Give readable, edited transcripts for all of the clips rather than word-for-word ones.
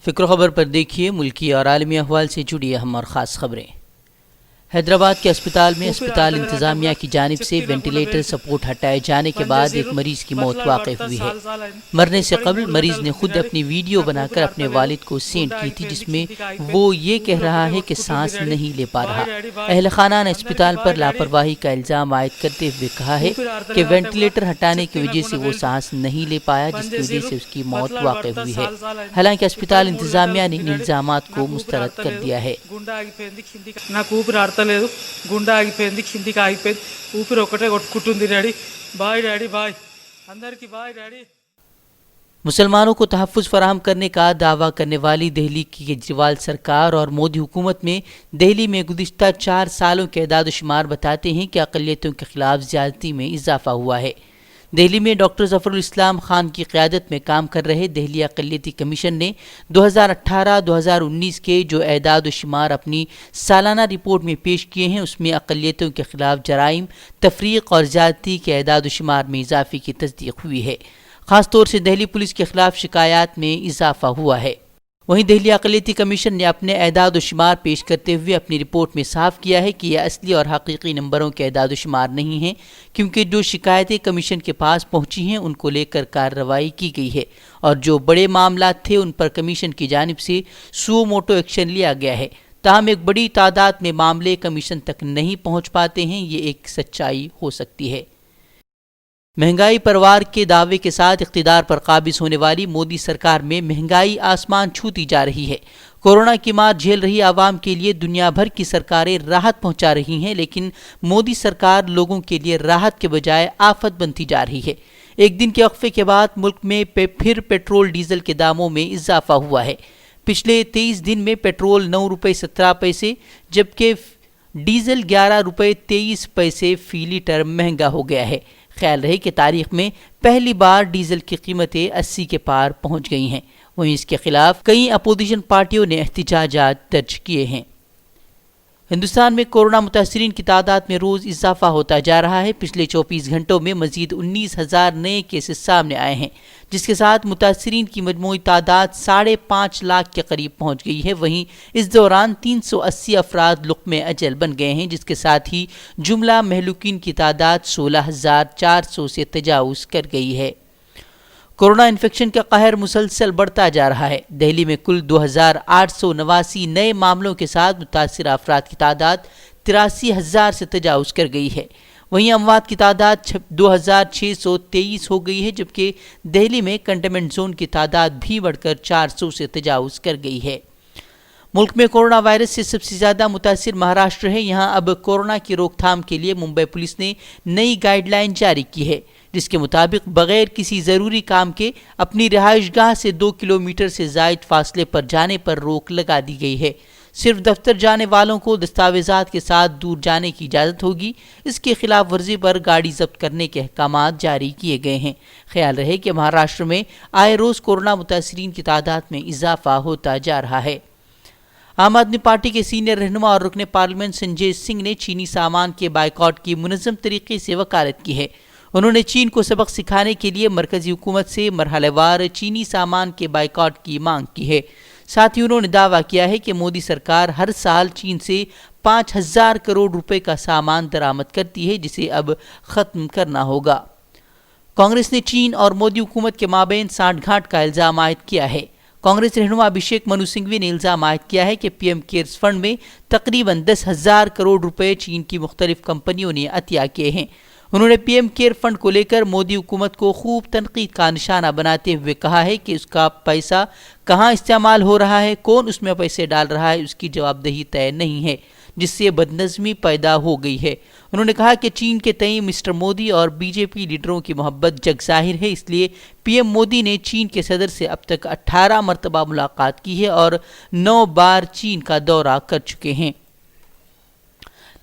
فکر خبر پر دیکھیے ملکی اور عالمی احوال سے جڑی اہم اور خاص خبریں۔ حیدرآباد کے اسپتال میں اسپتال انتظامیہ کی جانب سے وینٹیلیٹر سپورٹ ہٹائے جانے کے بعد ایک مریض کی موت واقع ہوئی ہے۔ مرنے سے قبل مریض نے خود اپنی ویڈیو بنا کر اپنے والد کو سینڈ کی تھی، جس میں وہ یہ کہہ رہا ہے کہ سانس نہیں لے پا رہا۔ اہل خانہ نے اسپتال پر لاپرواہی کا الزام عائد کرتے ہوئے کہا ہے کہ وینٹیلیٹر ہٹانے کی وجہ سے وہ سانس نہیں لے پایا، جس کی وجہ سے اس کی موت واقع ہوئی ہے۔ حالانکہ اسپتال انتظامیہ نے ان الزامات کو مسترد کر دیا ہے۔ లేదు గుండె ఆగిపోయింది, కిందికి ఆగిపోయింది, ఊపిరి ఒకటే కొట్టుకుంటుంది డాడీ, బాయ్ డాడీ, బాయ్ అందరికి బాయ్ డాడీ۔ مسلمانوں کو تحفظ فراہم کرنے کا دعویٰ کرنے والی دہلی کی کیجریوال سرکار اور مودی حکومت میں دہلی میں گزشتہ 4 سالوں کے اعداد و شمار بتاتے ہیں کہ اقلیتوں کے خلاف زیادتی میں اضافہ ہوا ہے۔ دہلی میں ڈاکٹر ظفر الاسلام خان کی قیادت میں کام کر رہے دہلی اقلیتی کمیشن نے 2018-2019 کے جو اعداد و شمار اپنی سالانہ رپورٹ میں پیش کیے ہیں، اس میں اقلیتوں کے خلاف جرائم، تفریق اور زیادتی کے اعداد و شمار میں اضافے کی تصدیق ہوئی ہے۔ خاص طور سے دہلی پولیس کے خلاف شکایات میں اضافہ ہوا ہے۔ وہیں دہلی اقلیتی کمیشن نے اپنے اعداد و شمار پیش کرتے ہوئے اپنی رپورٹ میں صاف کیا ہے کہ یہ اصلی اور حقیقی نمبروں کے اعداد و شمار نہیں ہیں، کیونکہ جو شکایتیں کمیشن کے پاس پہنچی ہیں ان کو لے کر کارروائی کی گئی ہے، اور جو بڑے معاملات تھے ان پر کمیشن کی جانب سے سو موٹو ایکشن لیا گیا ہے۔ تاہم ایک بڑی تعداد میں معاملے کمیشن تک نہیں پہنچ پاتے ہیں، یہ ایک سچائی ہو سکتی ہے۔ مہنگائی پروار کے دعوے کے ساتھ اقتدار پر قابض ہونے والی مودی سرکار میں مہنگائی آسمان چھوتی جا رہی ہے۔ کورونا کی مار جھیل رہی عوام کے لیے دنیا بھر کی سرکاریں راحت پہنچا رہی ہیں، لیکن مودی سرکار لوگوں کے لیے راحت کے بجائے آفت بنتی جا رہی ہے۔ ایک دن کے وقفے کے بعد ملک میں پھر پیٹرول ڈیزل کے داموں میں اضافہ ہوا ہے۔ پچھلے 23 دن میں پیٹرول 9 روپے 17 پیسے جبکہ ڈیزل 11 روپے 23 پیسے فی لیٹر مہنگا ہو گیا ہے۔ خیال رہے کہ تاریخ میں پہلی بار ڈیزل کی قیمتیں 80 کے پار پہنچ گئی ہیں۔ وہیں اس کے خلاف کئی اپوزیشن پارٹیوں نے احتجاجات درج کیے ہیں۔ ہندوستان میں کورونا متاثرین کی تعداد میں روز اضافہ ہوتا جا رہا ہے۔ پچھلے 24 گھنٹوں میں مزید 19,000 نئے کیسز سامنے آئے ہیں، جس کے ساتھ متاثرین کی مجموعی تعداد 5.5 لاکھ کے قریب پہنچ گئی ہے۔ وہیں اس دوران 380 افراد لقمہ اجل بن گئے ہیں، جس کے ساتھ ہی جملہ مہلوکین کی تعداد 16,400 سے تجاوز کر گئی ہے۔ کورونا انفیکشن کا قہر مسلسل بڑھتا جا رہا ہے۔ دہلی میں کل 2,889 نئے معاملوں کے ساتھ متاثرہ افراد کی تعداد 83,000 سے تجاوز کر گئی ہے۔ وہیں اموات کی تعداد 2,623 ہو گئی ہے، جبکہ دہلی میں کنٹینمنٹ زون کی تعداد بھی بڑھ کر 400 سے تجاوز کر گئی ہے۔ ملک میں کورونا وائرس سے سب سے زیادہ متاثر مہاراشٹر ہے۔ یہاں اب کورونا کی روک تھام کے لیے ممبئی پولیس نے نئی گائیڈ لائن جاری کی ہے، جس کے مطابق بغیر کسی ضروری کام کے اپنی رہائش گاہ سے 2 کلومیٹر سے زائد فاصلے پر جانے پر روک لگا دی گئی ہے۔ صرف دفتر جانے والوں کو دستاویزات کے ساتھ دور جانے کی اجازت ہوگی۔ اس کی خلاف ورزی پر گاڑی ضبط کرنے کے احکامات جاری کیے گئے ہیں۔ خیال رہے کہ مہاراشٹر میں آئے روز کورونا متاثرین کی تعداد میں اضافہ ہوتا جا رہا ہے۔ عام آدمی پارٹی کے سینئر رہنما اور رکن پارلیمنٹ سنجے سنگھ نے چینی سامان کے بائیکاٹ کی منظم طریقے سے وکالت کی ہے۔ انہوں نے چین کو سبق سکھانے کے لیے مرکزی حکومت سے مرحلہ وار چینی سامان کے بائیکاٹ کی مانگ کی ہے۔ ساتھ ہی انہوں نے دعویٰ کیا ہے کہ مودی سرکار ہر سال چین سے 5,000 کروڑ روپے کا سامان درآمد کرتی ہے، جسے اب ختم کرنا ہوگا۔ کانگریس نے چین اور مودی حکومت کے مابین سانٹھ گانٹھ کا الزام عائد کیا ہے۔ کانگریس رہنما ابھیشیک منو سنگھوی نے الزام عائد کیا ہے کہ پی ایم کیئرز فنڈ میں تقریباً 10,000 کروڑ روپے چین کی مختلف کمپنیوں نے عطیہ کیے ہیں۔ انہوں نے پی ایم کیئر فنڈ کو لے کر مودی حکومت کو خوب تنقید کا نشانہ بناتے ہوئے کہا ہے کہ اس کا پیسہ کہاں استعمال ہو رہا ہے، کون اس میں پیسے ڈال رہا ہے، اس کی جواب دہی طے نہیں ہے، جس سے بدنظمی پیدا ہو گئی ہے۔ انہوں نے کہا کہ چین کے تئیں مسٹر مودی اور بی جے پی لیڈروں کی محبت جگ ظاہر ہے، اس لیے پی ایم مودی نے چین کے صدر سے اب تک 18 مرتبہ ملاقات کی ہے اور 9 بار چین کا دورہ کر چکے ہیں۔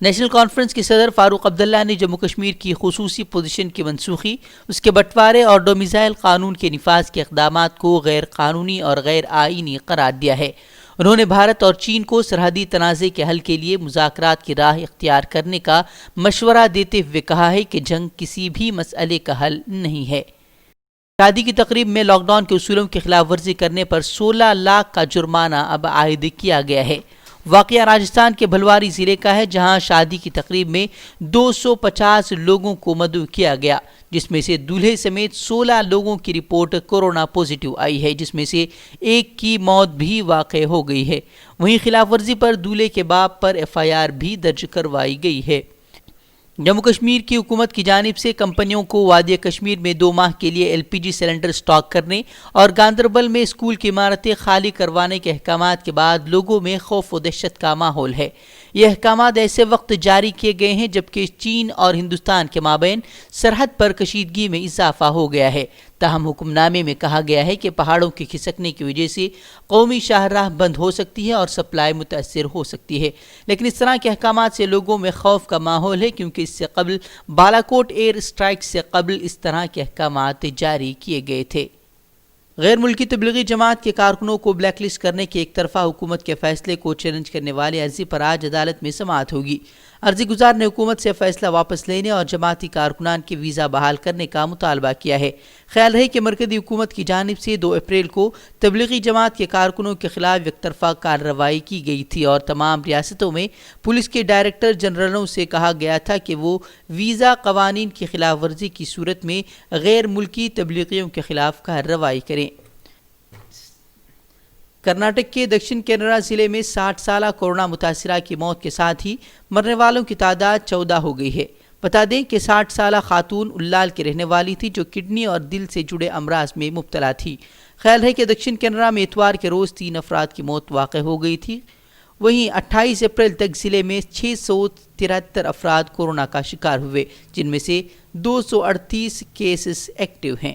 نیشنل کانفرنس کے صدر فاروق عبداللہ نے جموں کشمیر کی خصوصی پوزیشن کی منسوخی، اس کے بٹوارے اور ڈومیزائل قانون کے نفاذ کے اقدامات کو غیر قانونی اور غیر آئینی قرار دیا ہے۔ انہوں نے بھارت اور چین کو سرحدی تنازع کے حل کے لیے مذاکرات کی راہ اختیار کرنے کا مشورہ دیتے ہوئے کہا ہے کہ جنگ کسی بھی مسئلے کا حل نہیں ہے۔ شادی کی تقریب میں لاک ڈاؤن کے اصولوں کی خلاف ورزی کرنے پر 16 لاکھ کا جرمانہ اب عائد کیا گیا ہے۔ واقعہ راجستھان کے بھلواری ضلع کا ہے، جہاں شادی کی تقریب میں 250 لوگوں کو مدعو کیا گیا، جس میں سے دولہے سمیت 16 لوگوں کی رپورٹ کورونا پازیٹیو آئی ہے، جس میں سے ایک کی موت بھی واقع ہو گئی ہے۔ وہیں خلاف ورزی پر دولہے کے باپ پر FIR بھی درج کروائی گئی ہے۔ جموں کشمیر کی حکومت کی جانب سے کمپنیوں کو وادی کشمیر میں 2 ماہ کے لیے LPG سلنڈر سٹاک کرنے اور گاندربل میں اسکول کی عمارتیں خالی کروانے کے احکامات کے بعد لوگوں میں خوف و دہشت کا ماحول ہے۔ یہ احکامات ایسے وقت جاری کیے گئے ہیں جبکہ چین اور ہندوستان کے مابین سرحد پر کشیدگی میں اضافہ ہو گیا ہے۔ تاہم حکم نامے میں کہا گیا ہے کہ پہاڑوں کے کھسکنے کی وجہ سے قومی شاہراہ بند ہو سکتی ہے اور سپلائی متاثر ہو سکتی ہے، لیکن اس طرح کے احکامات سے لوگوں میں خوف کا ماحول ہے، کیونکہ اس سے قبل بالاکوٹ ایئر اسٹرائک سے قبل اس طرح کے احکامات جاری کیے گئے تھے۔ غیر ملکی تبلیغی جماعت کے کارکنوں کو بلیک لسٹ کرنے کے ایک طرفہ حکومت کے فیصلے کو چیلنج کرنے والی عرضی پر آج عدالت میں سماعت ہوگی۔ عرضی گزار نے حکومت سے فیصلہ واپس لینے اور جماعتی کارکنان کے ویزا بحال کرنے کا مطالبہ کیا ہے۔ خیال ہے کہ مرکزی حکومت کی جانب سے 2 اپریل کو تبلیغی جماعت کے کارکنوں کے خلاف یک طرفہ کارروائی کی گئی تھی اور تمام ریاستوں میں پولیس کے ڈائریکٹر جنرلوں سے کہا گیا تھا کہ وہ ویزا قوانین کی خلاف ورزی کی صورت میں غیر ملکی تبلیغیوں کے خلاف کارروائی کریں۔ کرناٹک کے دکشن کنرا ضلع میں 60 سالہ کورونا متاثرہ کی موت کے ساتھ ہی مرنے والوں کی تعداد 14 ہو گئی ہے۔ بتا دیں کہ 60 سالہ خاتون الال کی رہنے والی تھی جو کڈنی اور دل سے جڑے امراض میں مبتلا تھی۔ خیال ہے کہ دکشن کنرا میں اتوار کے روز 3 افراد کی موت واقع ہو گئی تھی۔ وہیں 28 اپریل تک ضلع میں 673 افراد کورونا کا شکار ہوئے، جن میں سے 238 کیسز ایکٹیو ہیں۔